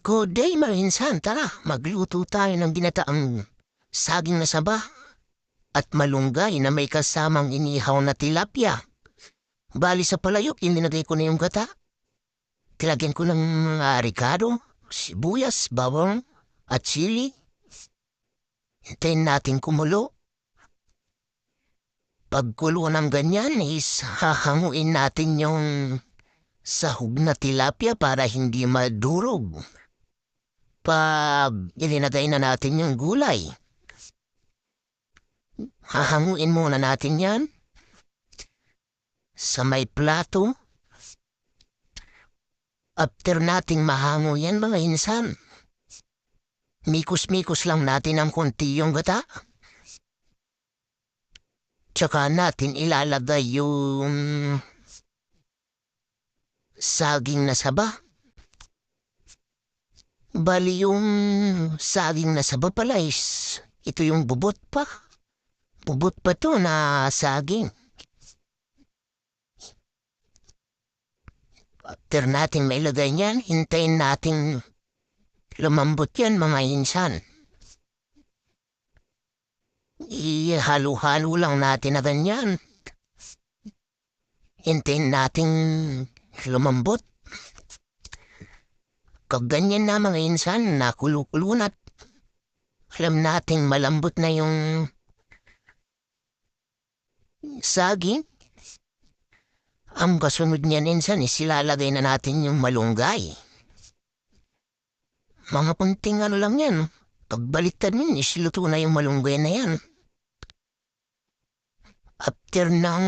Good day, mga insan. Tara, magluto tayo ng ginataang saging na saba at malunggay na may kasamang inihaw na tilapia. Bali sa palayok, ilinagay ko na yung gata. Tilagyan ko ng ricado, sibuyas, bawang, at chili. Hintayin natin kumulo. Pagkulo ng ganyan is hahanguin natin yung sahog na tilapia para hindi madurog. Pag ilinagay na natin yung gulay, hahanguin muna natin yan sa may plato. After nating mahango yan, mga insan, mikos-mikos lang natin ang konti yung gata. Tsaka natin ilalagay yung saging na saba. Bali yung saging na saba pala is ito yung bubot pa. Bubot pa to na saging. After natin mailagay niyan, hintayin natin lumambot yan, mga insan. Ihalo-halo lang natin na ganyan. Hintayin natin lumambot. Kag ganyan na, mga insan, nakulo-kulo na. Alam nating malambot na yung saging. Ang kasunod niyan, insan, is ilalagay na natin yung malunggay. Mga punting ano lang yan. Pagbaliktad nun, isiluto na yung malunggay na yan. After ng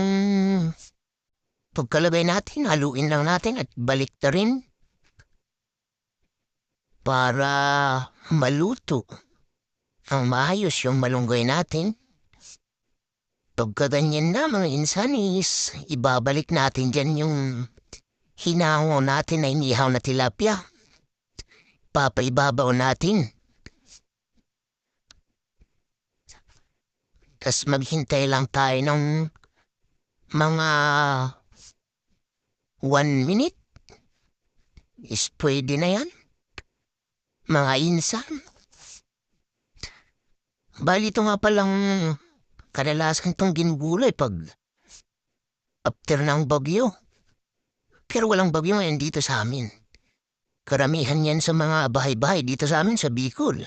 pagkalagay natin, haluin lang natin at baliktarin para maluto ang maayos yung malunggay natin. Pagkaganyan na, mga insanis, ibabalik natin dyan yung hinahaw natin na inihaw na tilapia. Papaibabaw natin. Tas maghintay lang tayo ng mga 1 minute. Is pwede na yan, mga insan. Bali ito nga palang kadalasan itong ginugulay pag after ng bagyo. Pero walang bagyo ngayon dito sa amin. Karamihan yan sa mga bahay-bahay dito sa amin sa Bicol.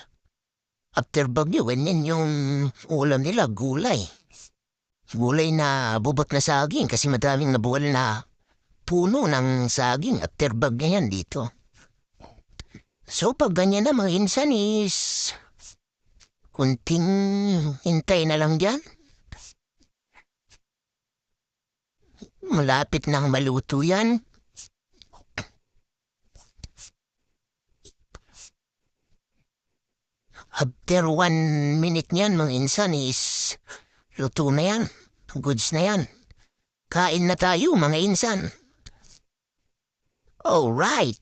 After bagyo, ganyan yung ulam nila, gulay. Gulay na bubot na saging kasi madaming nabuwal na puno ng saging after bagyo yan dito. So pag ganyan na, mga insan is kunting hintay na lang dyan. Malapit nang maluto yan. After 1 minute niyan, mga insan, is luto na yan. Goods na yan. Kain na tayo, mga insan. Alright.